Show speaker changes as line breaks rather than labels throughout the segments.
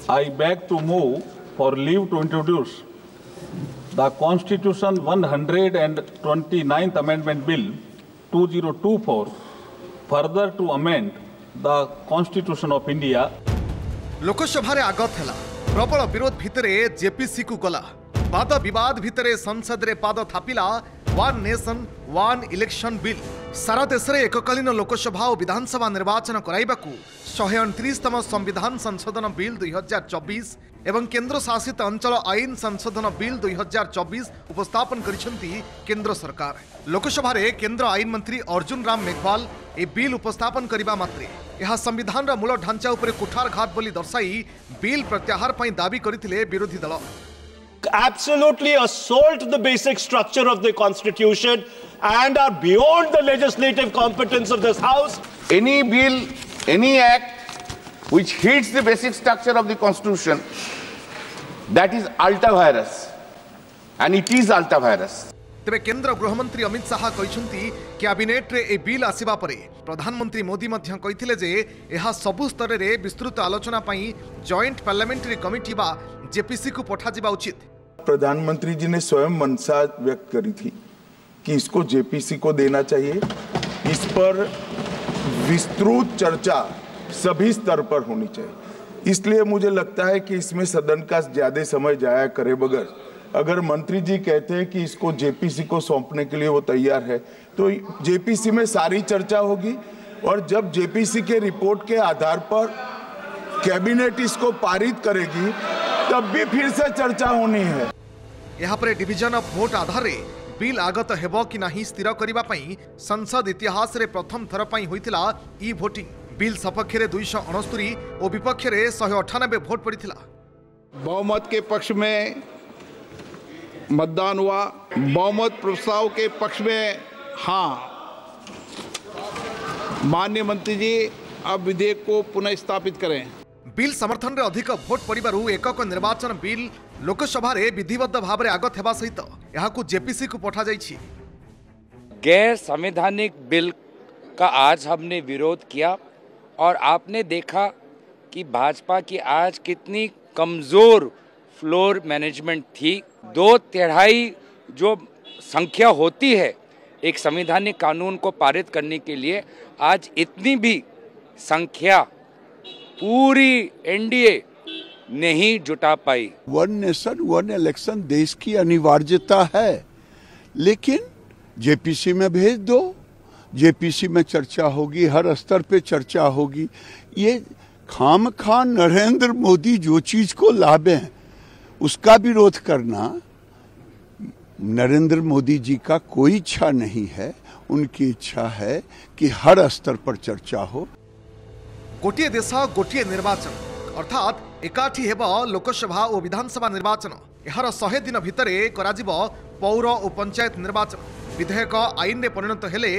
I beg to move for leave to introduce the Constitution 129th Amendment Bill 2024, further to amend the Constitution of India.
Lok Sabha रे आगत है प्रबल विरोध भितरे JPC को गला वाद विवाद भितरे संसद रे पाद थापिला one nation one election bill. सारा देश में एककालीन लोकसभा और विधानसभा निर्वाचन कराइबाकू 129तम संविधान संशोधन बिल 2024 एवं केंद्र शासित अंचल आईन संशोधन बिल 2024 उपस्थापन करिसेंती केंद्र सरकार। लोकसभा रे केंद्र आईन मंत्री अर्जुन राम मेघवाल ए बिल उपस्थापन करिबा मात्रे यह संविधान मूल ढांचा उपरे कुठारघात बोली दर्शाई बिल प्रत्याहार पई दाबी करथिले विरोधी दल।
Absolutely assault the basic structure of the constitution and are beyond the legislative competence of this house.
Any bill, any act which hits the basic structure of the constitution, that is ultra virus, and it is ultra virus.
तेबे केंद्र गृहमंत्री Amit Shah कहिसंती cabinet रे ए bill आसीबा परे प्रधानमंत्री मोदी मध्य कहिथिले जे एहा सबु स्तर रे विस्तृत आलोचना पई जॉइंट पार्लियामेंट्री कमिटी बा जेपीसी को पठा जिबा उचित।
प्रधानमंत्री जी ने स्वयं मंशा व्यक्त करी थी कि इसको जेपीसी को देना चाहिए। इस पर विस्तृत चर्चा सभी स्तर पर होनी चाहिए। इसलिए मुझे लगता है कि इसमें सदन का ज्यादा समय जाया करे बगैर अगर मंत्री जी कहते हैं कि इसको जेपीसी को सौंपने के लिए वो तैयार है तो जेपीसी में सारी चर्चा होगी और जब जेपीसी के रिपोर्ट के आधार पर कैबिनेट इसको पारित करेगी तब भी फिर से चर्चा होनी है।
यहाँ पर division of vote Aadhaar bill आगत हेबो कि नहीं स्थिर करिबा पई संसद इतिहास रे प्रथम थर पई होइतिला ई वोटिंग। बिल सपक्ष रे 269 और विपक्ष रे 198 वोट पड़िथिला।
बहुमत के पक्ष में मतदान हुआ, बहुमत प्रस्ताव के पक्ष में हाँ। माननीय मंत्री जी अब विधेयक को पुनः स्थापित करें।
बिल समर्थन रे अधिक भोट पड़िबारु एकक निर्वाचन बिल लोकसभा रे विधिबद्ध भाव रे आगत हेबा सहित यहाकू जेपीसी को पठा जाइछि।
गैर संवैधानिक बिल का आज हमने विरोध किया और आपने देखा कि भाजपा की आज कितनी कमजोर फ्लोर मैनेजमेंट थी। 2/3 जो संख्या होती है एक संवैधानिक कानून को पारित करने के लिए, आज इतनी भी संख्या पूरी एनडीए नहीं जुटा पाई।
वन नेशन वन इलेक्शन देश की अनिवार्यता है, लेकिन जेपीसी में भेज दो, जेपीसी में चर्चा होगी, हर स्तर पे चर्चा होगी। ये खामखा नरेंद्र मोदी जो चीज को लाभे हैं उसका विरोध करना नरेंद्र मोदी जी का कोई इच्छा नहीं है। उनकी इच्छा है कि हर स्तर पर चर्चा हो।
गोटिए देश गोटिए निर्वाचन अर्थात एकाठी हेब लोकसभा और विधानसभा निर्वाचन। यार 100 दिन भितरे कराजिब पौर और पंचायत निर्वाचन। विधेयक आईन रे परिणत हेले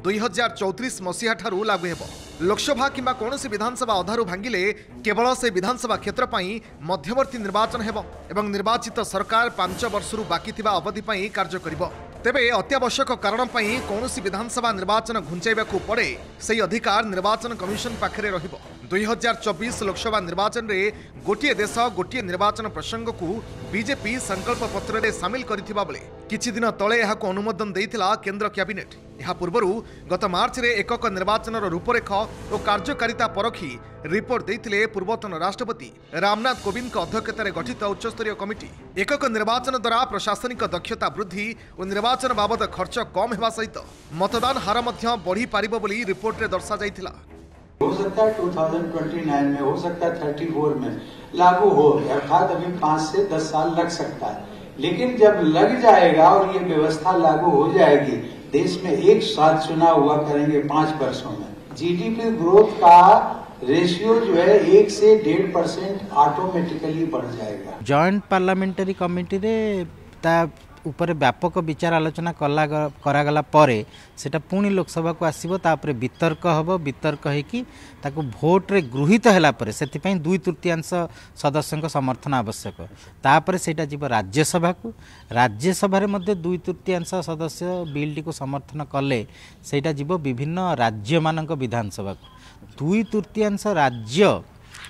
2034 मसीहा ठारू लागू हेब। लोकसभा किंबा कौनसी विधानसभा अधारू भांगिले केवल से विधानसभा क्षेत्र पई मध्यवर्ती निर्वाचन हेब एवं निर्वाचित सरकार 5 वर्षरू बाकी थिबा अवधि पई कार्य करिब। तेबे अत्यावश्यक कारण पई कौनसी विधानसभा निर्वाचन घुंचाइबाकू पड़े सही अधिकार निर्वाचन कमिशन पाखरे रहिब। 2024 लोकसभा निर्वाचन रे गोटिए देश गोटिए निर्वाचन प्रसंग को बीजेपी संकल्प पत्र रे शामिल करिथिबा बेले किछि दिन तळे एहाको अनुमोदन देइथिला केंद्र कैबिनेट। यह पूर्व गत मार्च रे एकक निर्वाचन रूपरेख और कार्यकारिता परखी रिपोर्ट देइथिले पूर्वतन राष्ट्रपति रामनाथ कोविंद के अध्यक्षतार गठित उच्चस्तरीय कमिटी। एकक निर्वाचन द्वारा प्रशासनिक दक्षता वृद्धि और निर्वाचन बाबद खर्च कम हेबा सहित मतदान हार मध्य बढ़ी पारिबो बोली रिपोर्ट रे दर्शा जाइथिला।
हो सकता है 2029 में, हो सकता है 34 में लागू हो, अर्थात अभी 5 से 10 साल लग सकता है। लेकिन जब लग जाएगा और ये व्यवस्था लागू हो जाएगी, देश में एक साथ चुनाव हुआ करेंगे 5 वर्षों में, जीडीपी ग्रोथ का रेशियो जो है 1 से 1.5% ऑटोमेटिकली बढ़ जाएगा।
जॉइंट पार्लियामेंटरी कमिटी रे ता ऊपर व्यापक विचार आलोचना करागला परे सेटा पुणी लोकसभा को आसीबो, तापरे वितर्क हबो। वितर्क हेकि ताको भोट रे गृहीत हैला परे सेति पई 2/3 सदस्यक समर्थन आवश्यक। तापरे सेटा जीव राज्यसभा को, राज्यसभा रे मध्ये 2/3 सदस्य बिलटी को समर्थन कले सेटा जीव विभिन्न राज्य मानक विधानसभा को। 2/3 राज्य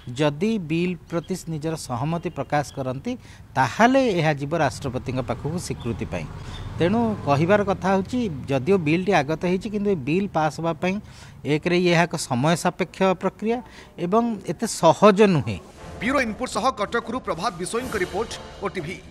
जदि बिल प्रति निजर सहमति प्रकाश करती ताहले यह जीव राष्ट्रपति पाखक स्वीकृति पाई। तेणु कहबार कथा होची जदियो बिलटी आगत होती कि बिल पास होगापी एक एक समय सापेक्ष प्रक्रिया एवं एते सहज नुहे।
ब्यूरो इनपुट सह कटकरू प्रभात बिशोई रिपोर्ट ओटीवी।